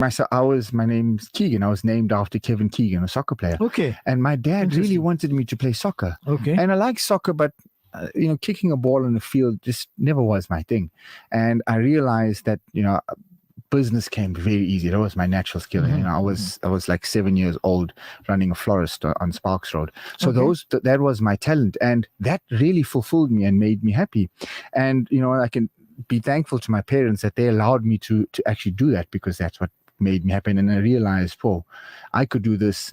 My name's Keegan. I was named after Kevin Keegan, a soccer player. Okay. And my dad really wanted me to play soccer. Okay. And I like soccer, but kicking a ball in the field just never was my thing. And I realized that, business came very easy. That was my natural skill. I was like 7 years old running a florist on Sparks Road. So that was my talent, and that really fulfilled me and made me happy. And I can be thankful to my parents that they allowed me to actually do that, because that's what made me happy. And I realized, I could do this,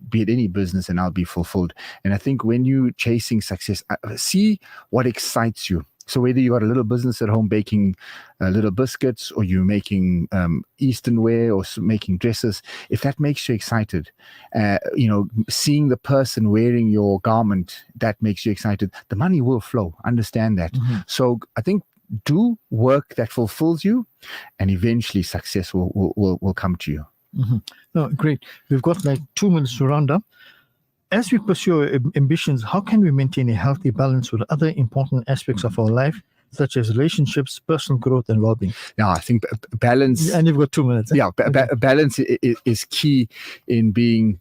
be it any business, and I'll be fulfilled. And I think when you're chasing success, see what excites you. So whether you got a little business at home baking little biscuits, or you're making Eastern wear, or making dresses, if that makes you excited, seeing the person wearing your garment, that makes you excited, the money will flow. Understand that. So I think do work that fulfills you, and eventually success will come to you. No, great. We've got like 2 minutes to round up. As we pursue our ambitions, how can we maintain a healthy balance with other important aspects of our life, such as relationships, personal growth, and well-being? Yeah, I think balance. And you've got 2 minutes. Yeah, balance is key in being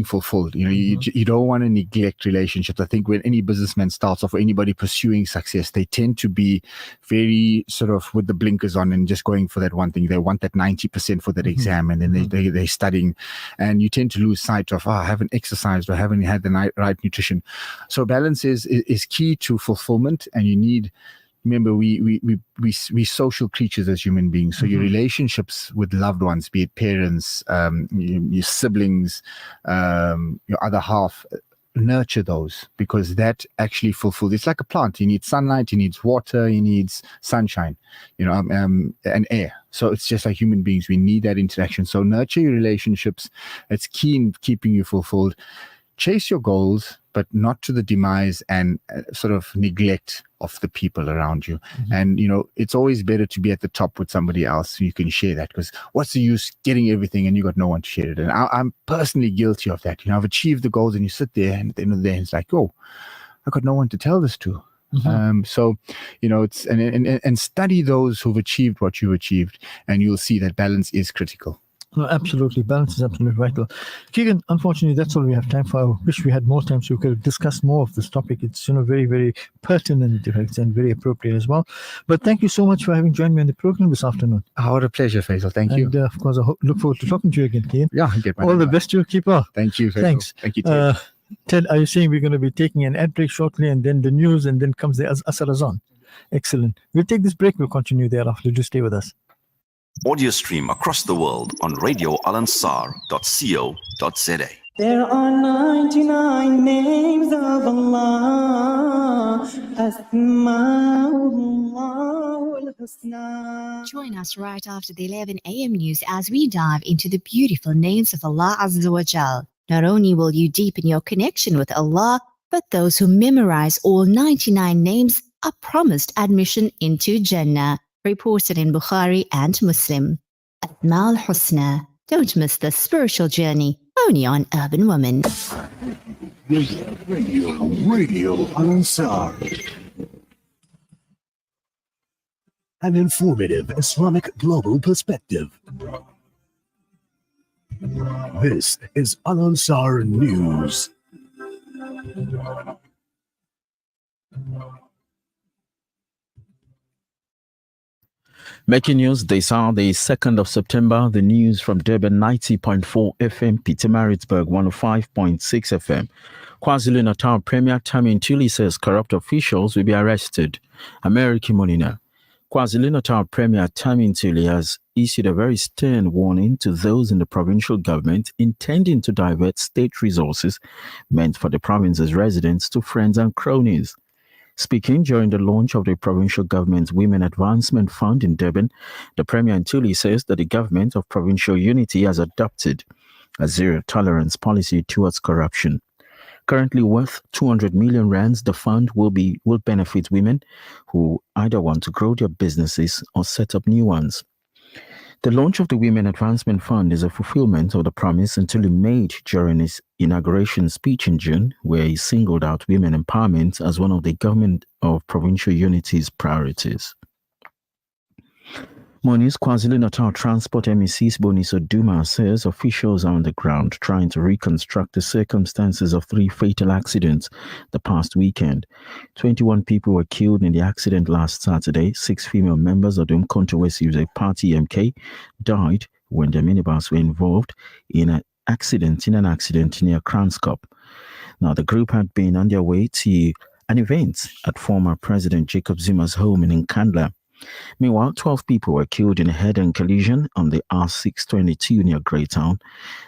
fulfilled. You don't want to neglect relationships. I think when any businessman starts off, or anybody pursuing success, they tend to be very sort of with the blinkers on and just going for that one thing. They want that 90% for that exam, and then they're studying, and you tend to lose sight of, I haven't exercised, or I haven't had the right nutrition. So balance is key to fulfillment, and you need. Remember, we social creatures as human beings. So your relationships with loved ones, be it parents, your siblings, your other half, nurture those, because that actually fulfills. It's like a plant. He needs sunlight, he needs water, he needs sunshine, and air. So it's just like human beings. We need that interaction. So nurture your relationships. It's key in keeping you fulfilled. Chase your goals, but not to the demise and sort of neglect of the people around you. And, it's always better to be at the top with somebody else so you can share that, because what's the use getting everything and you got no one to share it? And I'm personally guilty of that. I've achieved the goals, and you sit there, and at the end of the day, it's like, I got no one to tell this to. So, it's and study those who've achieved what you've achieved, and you'll see that balance is critical. No, absolutely. Balance is absolutely vital. Keegan, unfortunately, that's all we have time for. I wish we had more time so we could discuss more of this topic. It's, very, very pertinent and very appropriate as well. But thank you so much for having joined me on the program this afternoon. What a pleasure, Faisal. Thank you. And of course, I look forward to talking to you again, Keegan. Yeah, all the best to you. Keep on. Thank you, Faisal. Thanks. Thank you, Ted. Ted, are you saying we're going to be taking an ad break shortly, and then the news, and then comes the Asar Azan? Excellent. We'll take this break. We'll continue thereafter. Just stay with us. Audio stream across the world on radioalansar.co.za. There are 99 names of Allah. Asma'ullah al-Husna. Join us right after the 11 a.m. news as we dive into the beautiful names of Allah Azza wa Jal. Not only will you deepen your connection with Allah, but those who memorize all 99 names are promised admission into Jannah. Reported in Bukhari and Muslim. Asma al-Husna. Don't miss the spiritual journey, only on Urban Woman. Radio Al-Ansar. An informative Islamic global perspective. This is Al-Ansar News. Making news this hour, the 2nd of September, the news from Durban 90.4 FM, Pietermaritzburg 105.6 FM. KwaZulu-Natal Premier Tammy Ntuli says corrupt officials will be arrested. American Molina. KwaZulu-Natal Premier Tammy Ntuli has issued a very stern warning to those in the provincial government intending to divert state resources meant for the province's residents to friends and cronies. Speaking during the launch of the provincial government's Women Advancement Fund in Durban, the Premier Ntuli says that the government of provincial unity has adopted a zero-tolerance policy towards corruption. Currently worth 200 million rands, the fund will benefit women who either want to grow their businesses or set up new ones. The launch of the Women Advancement Fund is a fulfillment of the promise Ntuli made during his inauguration speech in June, where he singled out women empowerment as one of the government of provincial unity's priorities. More news. KwaZulu-Natal Transport MEC Siboniso Duma says officials are on the ground trying to reconstruct the circumstances of 3 fatal accidents the past weekend. 21 people were killed in the accident last Saturday. 6 female members of the Umkhonto Wesizwe Party MK died when their minibus were involved in an accident near Kranskop. Now, the group had been on their way to an event at former President Jacob Zuma's home in Nkandla. Meanwhile, 12 people were killed in a head-on collision on the R622 near Greytown.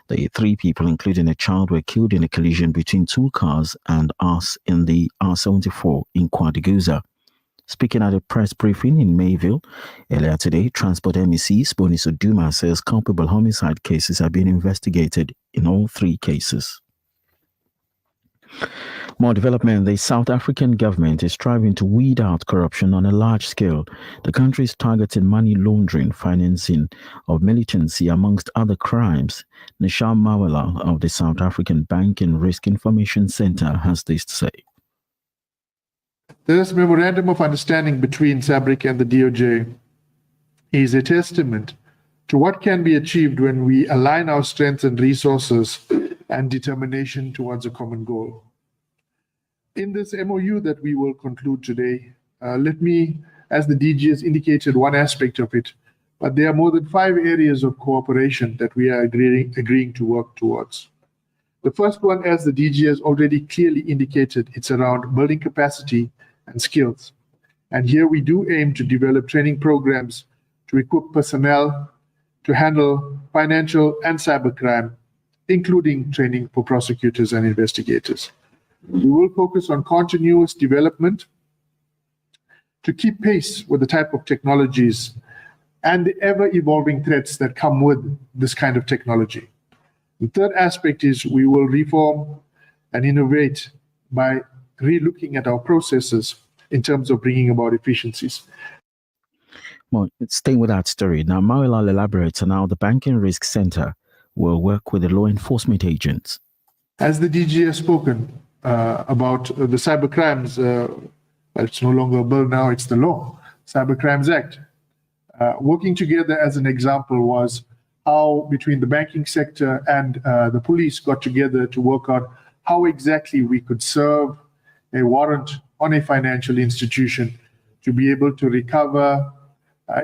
The 3 people, including a child, were killed in a collision between 2 cars and us in the R74 in Kwadeguza. Speaking at a press briefing in Mayville earlier today, Transport MEC Siboniso Duma says culpable homicide cases are being investigated in all 3 cases. More development. The South African government is striving to weed out corruption on a large scale. The country is targeting money laundering, financing of militancy, amongst other crimes. Nisham Mawela of the South African Banking Risk Information Center has this to say. This memorandum of understanding between SABRIC and the DOJ is a testament to what can be achieved when we align our strengths and resources and determination towards a common goal. In this MOU that we will conclude today, let me, as the DG has indicated one aspect of it, but there are more than 5 areas of cooperation that we are agreeing to work towards. The first one, as the DG has already clearly indicated, it's around building capacity and skills. And here we do aim to develop training programs to equip personnel to handle financial and cybercrime, including training for prosecutors and investigators. We will focus on continuous development to keep pace with the type of technologies and the ever-evolving threats that come with this kind of technology. The third aspect is we will reform and innovate by re-looking at our processes in terms of bringing about efficiencies. Well, staying with that story, now Mawela elaborates on how the Banking Risk Center will work with the law enforcement agents. As the DG has spoken about the cybercrimes, it's no longer a bill now, it's the law, Cybercrimes Act. Working together as an example was how between the banking sector and the police got together to work out how exactly we could serve a warrant on a financial institution to be able to recover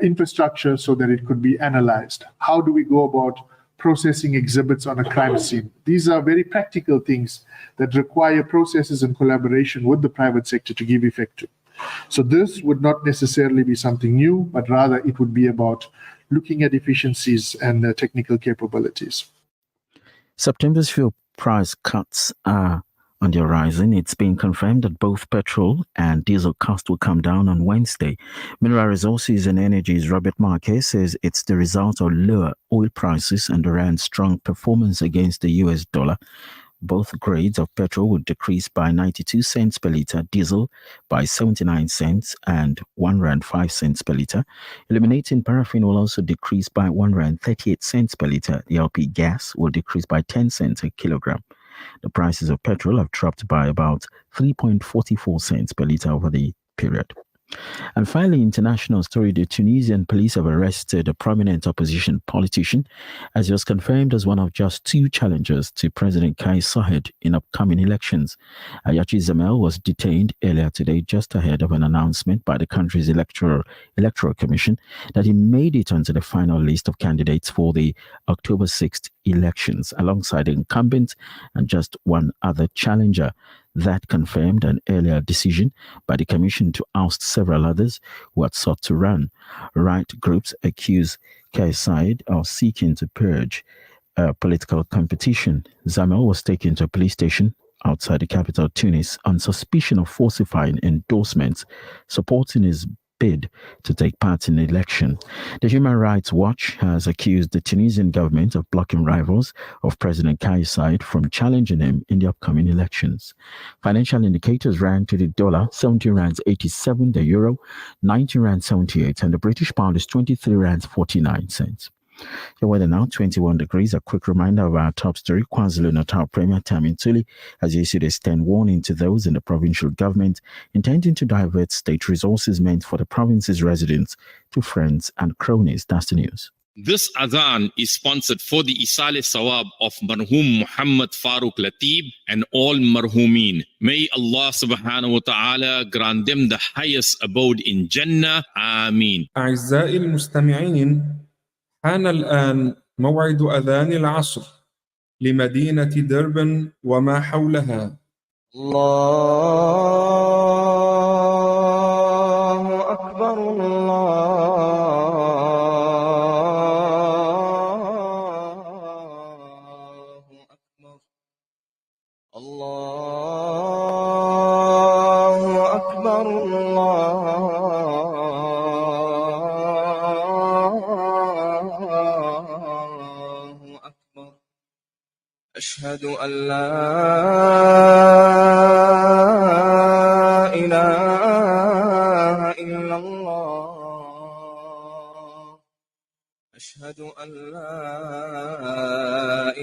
infrastructure so that it could be analyzed. How do we go about processing exhibits on a crime scene? These are very practical things that require processes and collaboration with the private sector to give effect to. So this would not necessarily be something new, but rather it would be about looking at efficiencies and technical capabilities. September's fuel price cuts are on the horizon. It's been confirmed that both petrol and diesel costs will come down on Wednesday. Mineral Resources and Energy's Robert Marquez says it's the result of lower oil prices and the rand's strong performance against the US dollar. Both grades of petrol will decrease by 92 cents per litre, diesel by 79 cents and 1 rand 5 cents per litre. Eliminating paraffin will also decrease by 1 rand 38 cents per litre. The LP gas will decrease by 10 cents a kilogram. The prices of petrol have dropped by about 3.44 cents per litre over the period. And finally, international story, the Tunisian police have arrested a prominent opposition politician as he was confirmed as one of just 2 challengers to President Kais Saied in upcoming elections. Ayachi Zamel was detained earlier today just ahead of an announcement by the country's electoral commission that he made it onto the final list of candidates for the October 6th elections alongside the incumbent and just one other challenger. That confirmed an earlier decision by the commission to oust several others who had sought to run. Right groups accuse Kais Saied of seeking to purge political competition. Zamel was taken to a police station outside the capital, Tunis, on suspicion of falsifying endorsements supporting his bid to take part in the election. The Human Rights Watch has accused the Tunisian government of blocking rivals of President Kais Saied from challenging him in the upcoming elections. Financial indicators ran to the dollar 17 rands 87, the euro 19 rands 78, and the British pound is 23 rands 49 cents. The weather now 21 degrees. A quick reminder of our top story. KwaZulu-Natal Premier Tammy Ntuli has issued a stern warning to those in the provincial government intending to divert state resources meant for the province's residents to friends and cronies. That's the news. This Adhan is sponsored for the Isale Sawab of Marhum Muhammad Farooq Latib and all Marhumin. May Allah subhanahu wa ta'ala grant them the highest abode in Jannah. Ameen. أعزائي المستمعين، حان الآن موعد أذان العصر لمدينة دربن وما حولها. الله أكبر الله أكبر الله أكبر. أشهد أن لا إله إلا الله. أشهد أن لا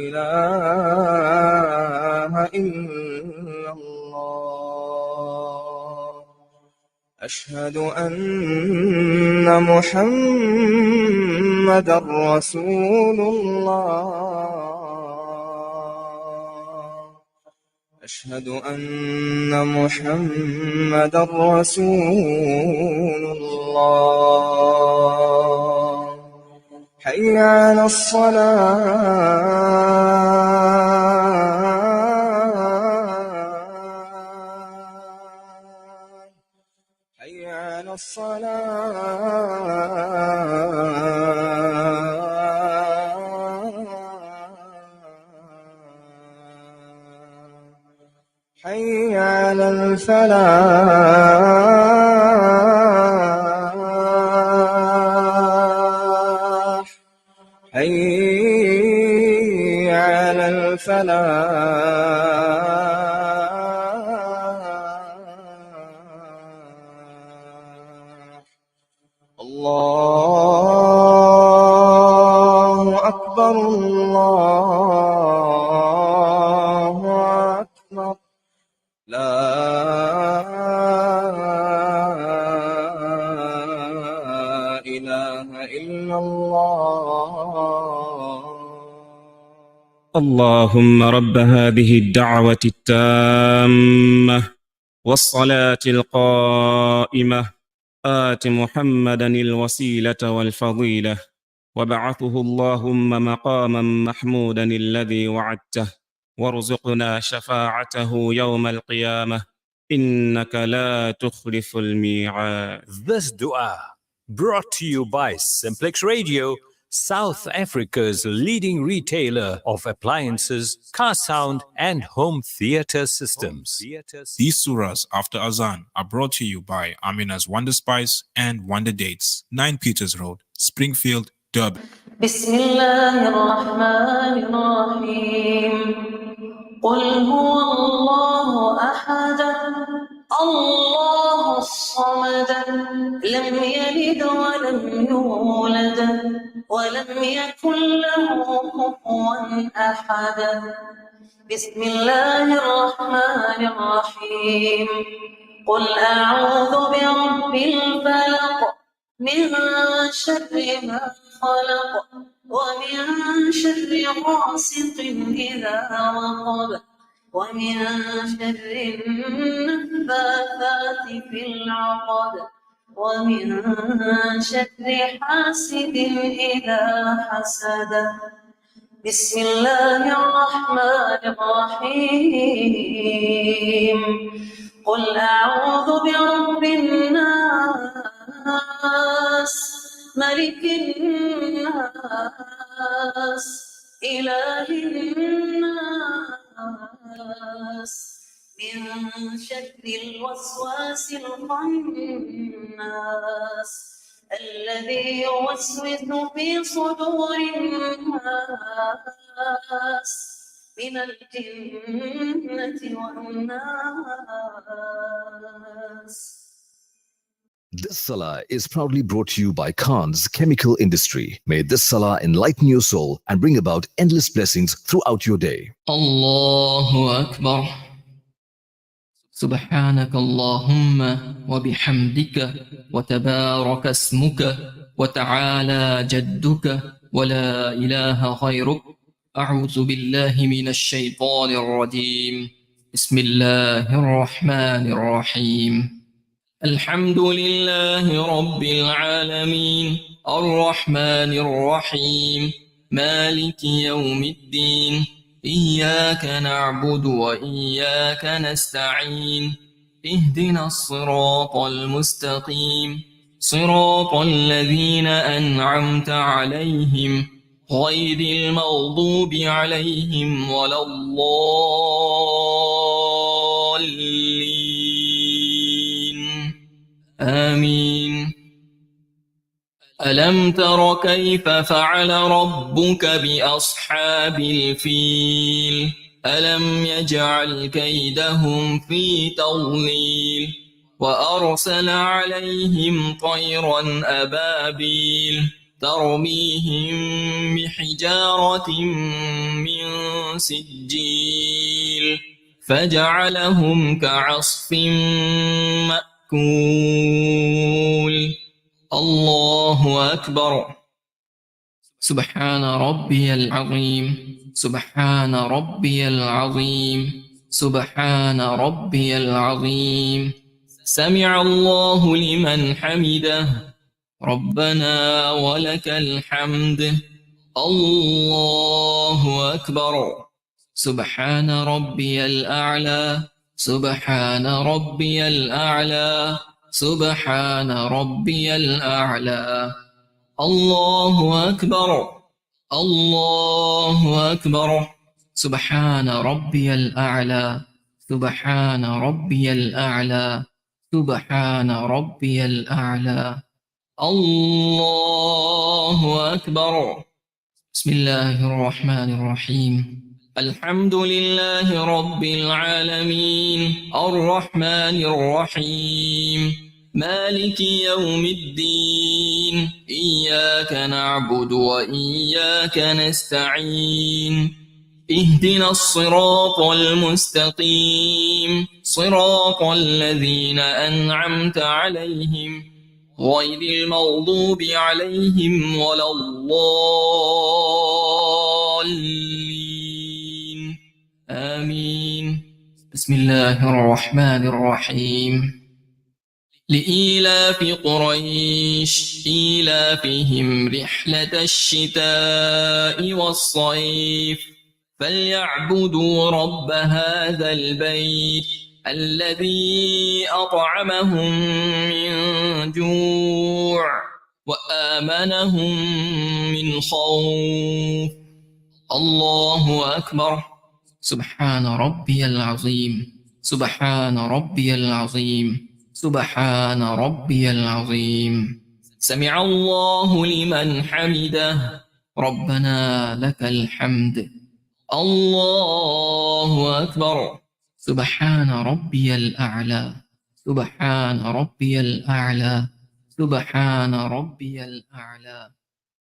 إله إلا الله. أشهد أن محمدًا رسول الله. أشهد أن محمدًا رسول الله. حي على الصلاة. حي على الصلاة. حي على الفلاح. حي على الفلاح. الله أكبر الله أكبر. لا إله إلا الله. اللهم رب هذه الدعوة التامة والصلاة القائمة آت محمدا الوسيلة والفضيلة وابعثه اللهم مقاما محمودا الذي وعدته وارزقنا شفاعته يوم القيامة إنك لا تخلف الميعاد. This dua brought to you by Simplex Radio, South Africa's leading retailer of appliances, car sound and home theater systems. These surahs after Azan are brought to you by Amina's Wonder Spice and Wonder Dates, 9 Peters Road, Springfield, Durban. بسم الله الرحمن الرحيم. قل هو الله أحد الله الصمد لم يلد ولم يولد ولم يكن له كفوا أحد. بسم الله الرحمن الرحيم. قل أعوذ برب الفلق من شر ما خلق ومن شر غاسق إذا وقب ومن شر النفاثات في العقد ومن شر حاسد إذا حسد. بسم الله الرحمن الرحيم. قل أعوذ برب الناس ملك الناس إله الناس من شر الوسواس الخناس الذي يوسوس في صدور الناس من الجنة والناس. This Salah is proudly brought to you by Khan's Chemical Industry. May this Salah enlighten your soul and bring about endless blessings throughout your day. Allahu Akbar. سبحانك اللهم وبحمدك وتبارك اسمك وتعالى جدك ولا إله غيرك. أعوذ بالله من الشيطان الرجيم. بسم الله الرحمن الرحيم. الحمد لله رب العالمين الرحمن الرحيم مالك يوم الدين. إياك نعبد وإياك نستعين. اهدنا الصراط المستقيم صراط الذين أنعمت عليهم غير المغضوب عليهم ولا الضالين آمين. ألم تر كيف فعل ربك بأصحاب الفيل؟ ألم يجعل كيدهم في تضليل وأرسل عليهم طيرا أبابيل ترميهم بحجارة من سجيل فجعلهم كعصف مأكول. الله أكبر. سبحان ربي العظيم. سبحان ربي العظيم. سبحان ربي العظيم. سمع الله لمن حمده. ربنا ولك الحمد. الله أكبر. سبحان ربي الأعلى. سبحان ربي الأعلى. سبحان ربي الأعلى. الله أكبر. الله أكبر. سبحان ربي الأعلى. سبحان ربي الأعلى. سبحان ربي الأعلى. الله أكبر. بسم الله الرحمن الرحيم. الحمد لله رب العالمين الرحمن الرحيم مالك يوم الدين. إياك نعبد وإياك نستعين. اهدنا الصراط المستقيم صراط الذين أنعمت عليهم غير المغضوب عليهم ولا الضالين آمين. بسم الله الرحمن الرحيم. لإيلاف قريش إيلافهم رحلة الشتاء والصيف فليعبدوا رب هذا البيت الذي أطعمهم من جوع وآمنهم من خوف. الله أكبر. سبحان ربي العظيم. سبحان ربي العظيم. سبحان ربي العظيم. سمع الله لمن حمده. ربنا لك الحمد. الله أكبر. سبحان ربي الأعلى. سبحان ربي الأعلى. سبحان ربي الأعلى.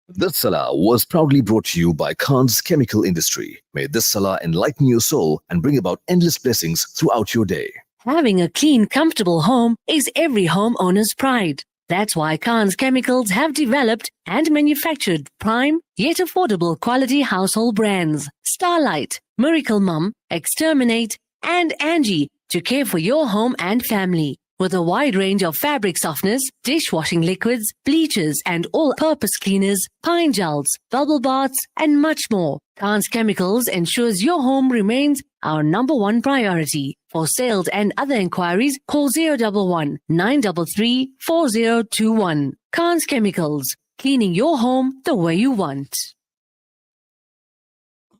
This Salah was proudly brought to you by Khan's Chemical Industry. May this Salah enlighten your soul and bring about endless blessings throughout your day. Having a clean, comfortable home is every homeowner's pride. That's why Khan's Chemicals have developed and manufactured prime yet affordable quality household brands Starlight, Miracle Mum, Exterminate, and Angie to care for your home and family. With a wide range of fabric softeners, dishwashing liquids, bleachers, and all-purpose cleaners, pine gels, bubble baths, and much more, Khan's Chemicals ensures your home remains our #1 priority. For sales and other inquiries, call 011 933 4021. Khan's Chemicals, cleaning your home the way you want.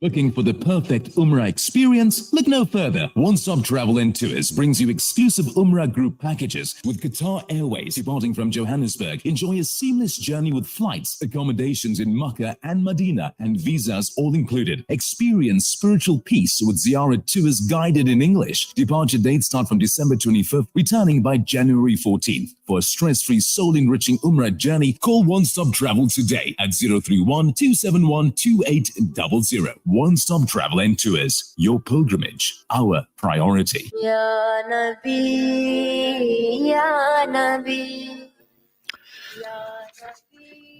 Looking for the perfect Umrah experience? Look no further. One Stop Travel and Tours brings you exclusive Umrah group packages with Qatar Airways departing from Johannesburg. Enjoy a seamless journey with flights, accommodations in Makkah and Medina, and visas all included. Experience spiritual peace with Ziyarat Tours guided in English. Departure dates start from December 25th, returning by January 14th. For a stress-free, soul-enriching Umrah journey, call One Stop Travel today at 031-271-2800. One Stop Travel and Tours. Your pilgrimage, our priority. Ya Nabi, Ya Nabi.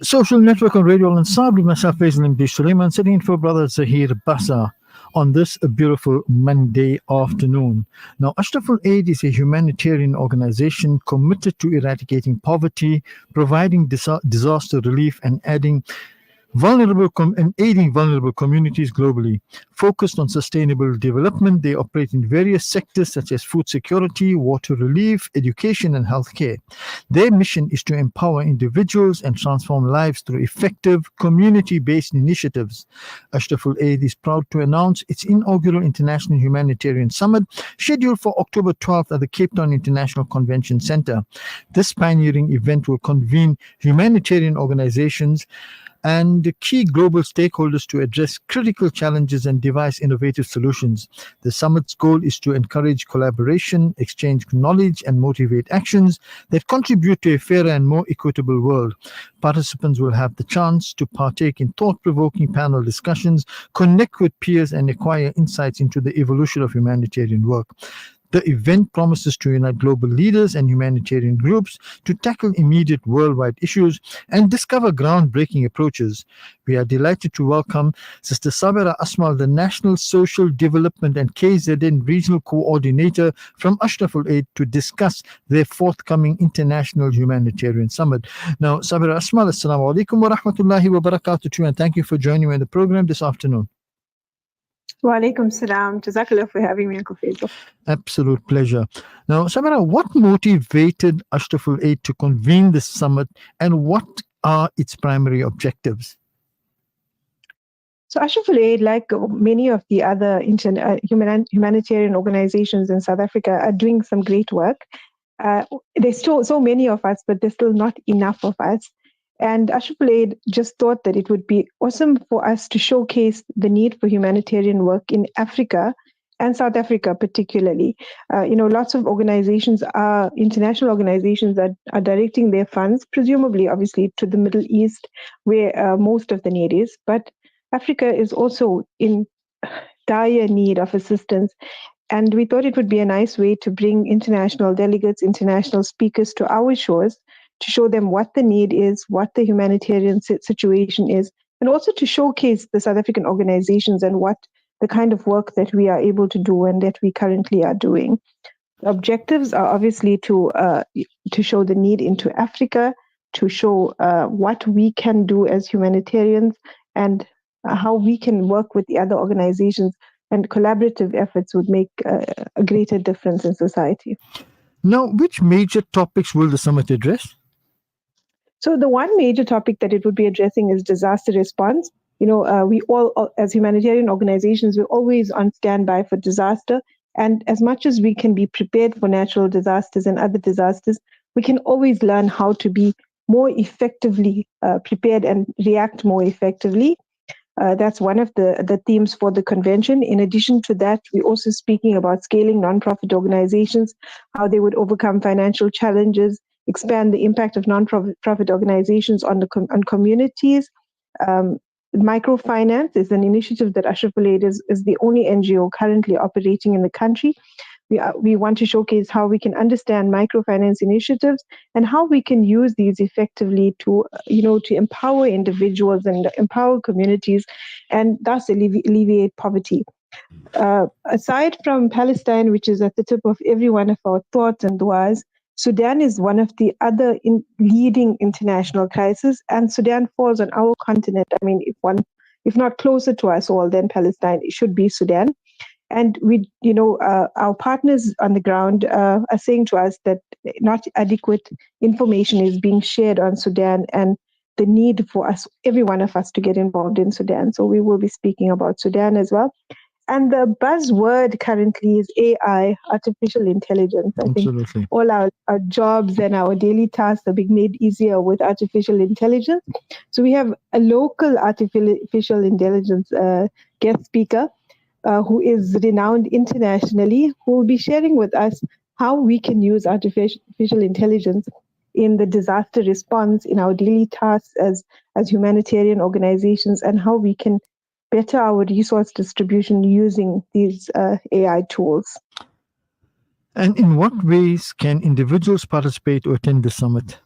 Social network on Radio Al Ansar with myself, Faisal MD Sulaiman, sitting in for Brother Zahir Basa on this beautiful Monday afternoon. Now, Ashraful Aid is a humanitarian organization committed to eradicating poverty, providing disaster relief, and aiding vulnerable communities globally. Focused on sustainable development, they operate in various sectors such as food security, water relief, education, and healthcare. Their mission is to empower individuals and transform lives through effective community-based initiatives. Ashraful Aid is proud to announce its inaugural International Humanitarian Summit, scheduled for October 12th at the Cape Town International Convention Center. This pioneering event will convene humanitarian organizations and key global stakeholders to address critical challenges and devise innovative solutions. The summit's goal is to encourage collaboration, exchange knowledge, and motivate actions that contribute to a fairer and more equitable world. Participants will have the chance to partake in thought-provoking panel discussions, connect with peers, and acquire insights into the evolution of humanitarian work. The event promises to unite global leaders and humanitarian groups to tackle immediate worldwide issues and discover groundbreaking approaches. We are delighted to welcome Sister Sabira Asmal, the National Social Development and KZN Regional Coordinator from Ashraful Aid, to discuss their forthcoming International Humanitarian Summit. Now, Sabira Asmal, Assalamu alaikum wa rahmatullahi wa barakatuh to you, and thank you for joining me in the program this afternoon. Wa alaikum salam. Jazakallah for having me, Uncle Faisal. Absolute pleasure. Now, Sabira, what motivated Ashraful Aid to convene this summit, and what are its primary objectives? So Ashraful Aid, like many of the other humanitarian organizations in South Africa, are doing some great work. There's still so many of us, but there's still not enough of us. And Ashraful Aid just thought that it would be awesome for us to showcase the need for humanitarian work in Africa and South Africa particularly. Lots of organizations international organizations that are directing their funds, presumably, obviously, to the Middle East, where most of the need is. But Africa is also in dire need of assistance. And we thought it would be a nice way to bring international delegates, international speakers to our shores, to show them what the need is, what the humanitarian situation is, and also to showcase the South African organizations and what the kind of work that we are able to do and that we currently are doing. The objectives are obviously to show the need into Africa, to show what we can do as humanitarians, and how we can work with the other organizations, and collaborative efforts would make a greater difference in society. Now, which major topics will the summit address? So the one major topic that it would be addressing is disaster response. We all, as humanitarian organizations, we're always on standby for disaster. And as much as we can be prepared for natural disasters and other disasters, we can always learn how to be more effectively prepared and react more effectively. That's one of the themes for the convention. In addition to that, we're also speaking about scaling nonprofit organizations, how they would overcome financial challenges, expand the impact of non-profit organizations on communities. Microfinance is an initiative that Ashraful Aid is the only NGO currently operating in the country. We want to showcase how we can understand microfinance initiatives and how we can use these effectively to empower individuals and empower communities, and thus alleviate poverty. Aside from Palestine, which is at the tip of every one of our thoughts and du'as, Sudan is one of the other leading international crises, and Sudan falls on our continent. I mean, if not closer to us all than Palestine, it should be Sudan. And our partners on the ground are saying to us that not adequate information is being shared on Sudan, and the need for us, every one of us, to get involved in Sudan. So we will be speaking about Sudan as well. And the buzzword currently is AI, artificial intelligence. I Absolutely. think all our jobs and our daily tasks are being made easier with artificial intelligence. So we have a local artificial intelligence guest speaker who is renowned internationally, who will be sharing with us how we can use artificial intelligence in the disaster response, in our daily tasks as humanitarian organizations, and how we can better our resource distribution using these AI tools. And in what ways can individuals participate or attend the summit?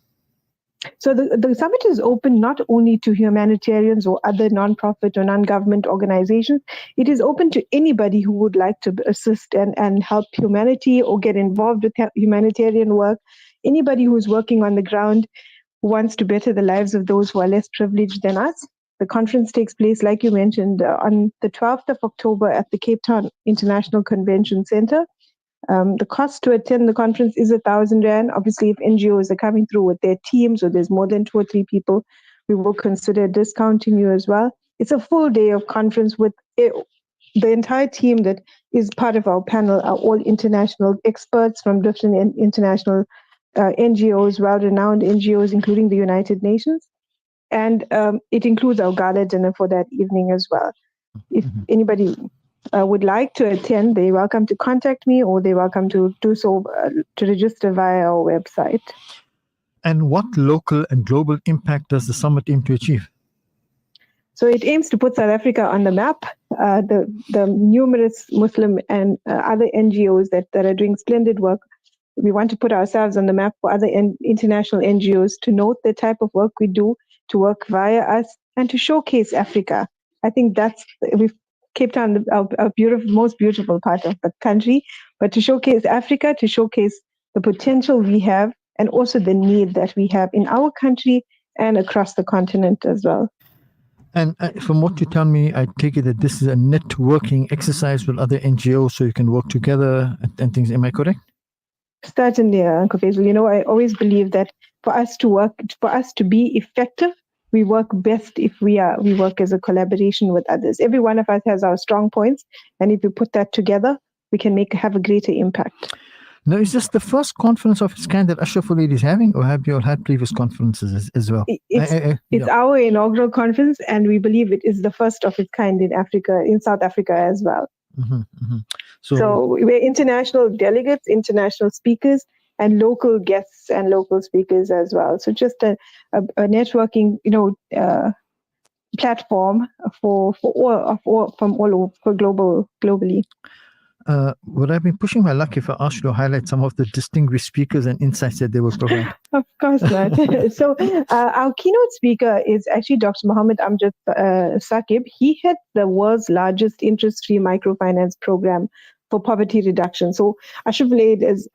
So the summit is open not only to humanitarians or other non-profit or non-government organizations. It is open to anybody who would like to assist and help humanity or get involved with humanitarian work. Anybody who is working on the ground, who wants to better the lives of those who are less privileged than us. The conference takes place, like you mentioned, on the 12th of October at the Cape Town International Convention Center. The cost to attend the conference is 1,000 Rand. Obviously, if NGOs are coming through with their teams or there's more than 2 or 3 people, we will consider discounting you as well. It's a full day of conference with the entire team that is part of our panel are all international experts from different international NGOs, well-renowned NGOs, including the United Nations. And it includes our gala dinner for that evening as well. If anybody would like to attend, they're welcome to contact me, or they're welcome to do so to register via our website. And what local and global impact does the summit aim to achieve? So it aims to put South Africa on the map. The numerous Muslim and other NGOs that are doing splendid work, we want to put ourselves on the map for other international NGOs to note the type of work we do, to work via us, and to showcase Africa. I think that's Cape Town, our most beautiful part of the country, but to showcase Africa, to showcase the potential we have, and also the need that we have in our country and across the continent as well. And from what you tell me, I take it that this is a networking exercise with other NGOs, so you can work together and things. Am I correct? Certainly, Uncle Faisal. You know, I always believe that for us to be effective, we work best if we work as a collaboration with others. Every one of us has our strong points, and if we put that together, we can have a greater impact. Now, is this the first conference of its kind that Ashraful Aid is having, or have you all had previous conferences as well? It's our inaugural conference, and we believe it is the first of its kind in Africa, in South Africa as well. So we're international delegates, international speakers, and local guests and local speakers as well. So just a networking, platform for globally. Would I be pushing my luck if I asked you to highlight some of the distinguished speakers and insights that they will provide? Of course not. So our keynote speaker is actually Dr. Mohammed Amjad Saqib. He heads the world's largest interest-free microfinance program for poverty reduction. So Ashraful Aid is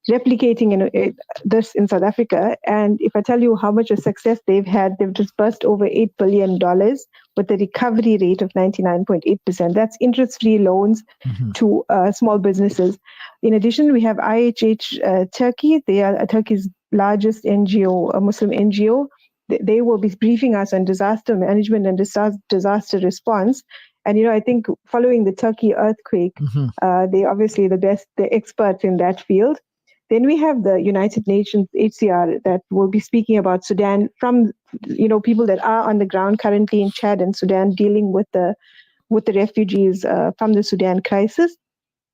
replicating this in South Africa. And if I tell you how much of success they've had, they've disbursed over $8 billion with a recovery rate of 99.8%. That's interest-free loans to small businesses. In addition, we have IHH Turkey. They are Turkey's largest NGO, a Muslim NGO. They will be briefing us on disaster management and disaster response. And, I think following the Turkey earthquake, they're obviously the experts in that field. Then we have the United Nations HCR that will be speaking about Sudan from, people that are on the ground currently in Chad and Sudan dealing with the refugees from the Sudan crisis.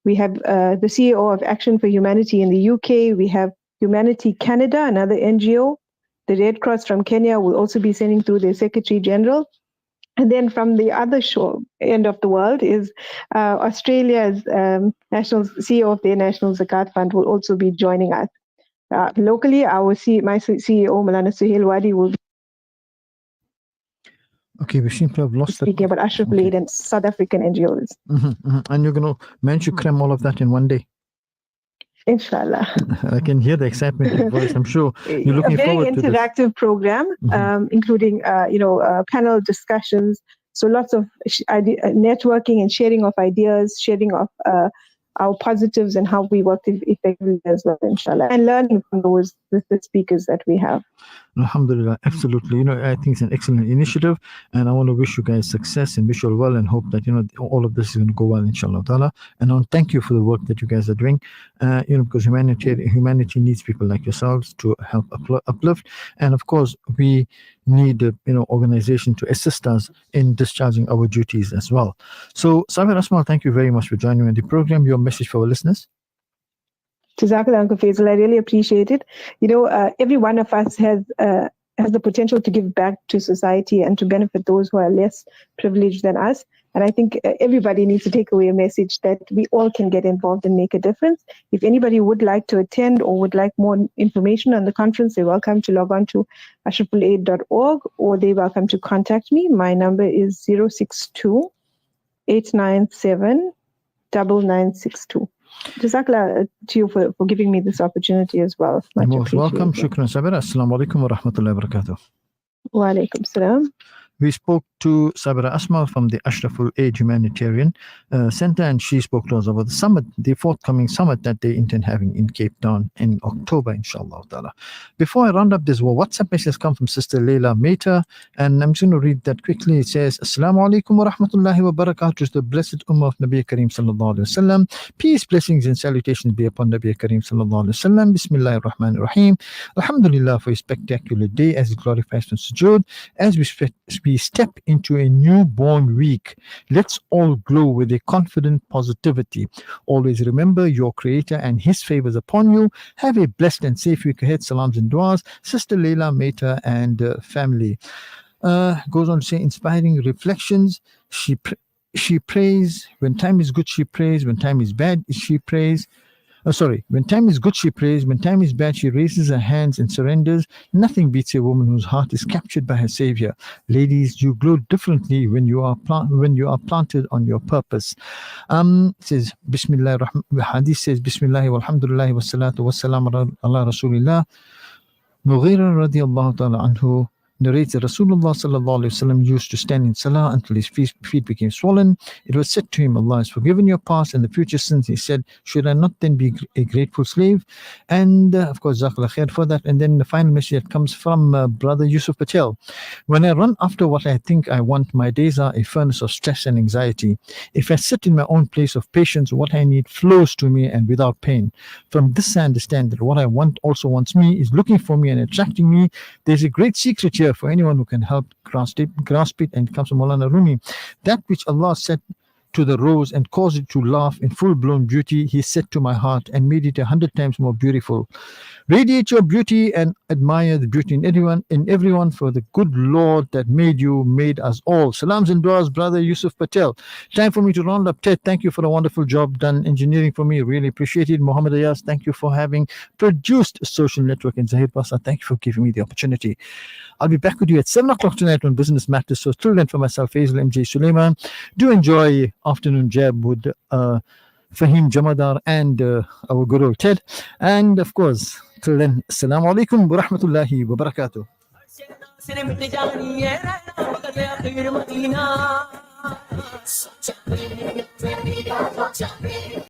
We have the CEO of Action for Humanity in the UK. We have Humanity Canada, another NGO. The Red Cross from Kenya will also be sending through their Secretary General. And then from the other end of the world is Australia's national CEO of their National Zakat Fund will also be joining us. Locally, my CEO, Malana Suhail Wadi, will be we seem to have lost speaking about Ashraful Aid and South African NGOs. And you're going to manage to cram all of that in one day? Inshallah. I can hear the excitement in your voice. I'm sure you're looking forward to this. A very interactive program, including, panel discussions. So lots of networking and sharing of ideas, sharing of our positives and how we work effectively as well, inshallah. And learning from the speakers that we have. Alhamdulillah, absolutely. I think it's an excellent initiative, and I want to wish you guys success and wish you all well, and hope that all of this is going to go well, inshallah ta'ala. And I want to thank you for the work that you guys are doing. Because humanity needs people like yourselves to help uplift, and of course we need organization to assist us in discharging our duties as well. So Sabir Asmal, thank you very much for joining me on the program. Your message for our listeners. Jazakallah, Uncle Faisal. I really appreciate it. Every one of us has the potential to give back to society and to benefit those who are less privileged than us. And I think everybody needs to take away a message that we all can get involved and make a difference. If anybody would like to attend or would like more information on the conference, they're welcome to log on to ashrafulaid.org, or they're welcome to contact me. My number is 062-897-9962. Jazakallah to you for giving me this opportunity as well. You're most welcome. Shukran, Sabir. Assalamu alaikum wa rahmatullahi wa barakatuh. Wa alaikum salam. We spoke to Sabira Asmal from the Ashraful Aid Humanitarian Center, and she spoke to us about the summit, the forthcoming summit that they intend having in Cape Town in October, inshallah ta'ala. Before I round up this, WhatsApp message come from Sister Leila Mehta, and I'm just going to read that quickly. It says, Assalamu alaikum wa rahmatullahi wa barakatuh to the blessed Ummah of Nabi Kareem sallallahu alayhi wa sallam. Peace, blessings and salutations be upon Nabi Kareem sallallahu alayhi wa sallam. Bismillahir Rahmanir Rahim. Alhamdulillah for a spectacular day as it glorifies from sujood. As we step into a newborn week, let's all glow with a confident positivity. Always remember your Creator and His favors upon you. Have a blessed and safe week ahead. Salams and duas. Sister Leila Mehta and family. Goes on to say, inspiring reflections. She prays. When time is good, she prays. When time is bad, she prays. When time is good, she prays. When time is bad, she raises her hands and surrenders. Nothing beats a woman whose heart is captured by her Savior. Ladies, you glow differently when you are planted on your purpose. Says Bismillah. Hadith says Bismillah walhamdulillah wassalatu wassalam ala Rasulillah. Mughira radiallahu ta'ala anhu narrates that Rasulullah sallallahu alaihi wasallam used to stand in salah until his feet became swollen. It was said to him, Allah has forgiven your past and the future sins. He said, should I not then be a grateful slave? And of course, Jazakallah khair for that. And then the final message that comes from brother Yusuf Patel. When I run after what I think I want, my days are a furnace of stress and anxiety. If I sit in my own place of patience, what I need flows to me and without pain. From this I understand that what I want also wants me, is looking for me and attracting me. There's a great secret here for anyone who can help grasp it, and it comes from Maulana Rumi. That which Allah said to the rose and caused it to laugh in full-blown beauty, He said to my heart and made it 100 times more beautiful. Radiate your beauty and admire the beauty in everyone, for the good Lord that made you made us all. Salams and duas, brother Yusuf Patel. Time for me to round up. Ted, thank you for a wonderful job done engineering for me. Really appreciate it. Muhammad Ayaz, thank you for having produced a social network. And Zahir Basa, thank you for giving me the opportunity. I'll be back with you at 7 o'clock tonight on Business Matters. So till then, for myself, Faisal MJ Sulaiman, do enjoy afternoon jab with Fahim Jamadar and our good old Ted. And of course, till then, Assalamu alaikum wa rahmatullahi wa barakatuh.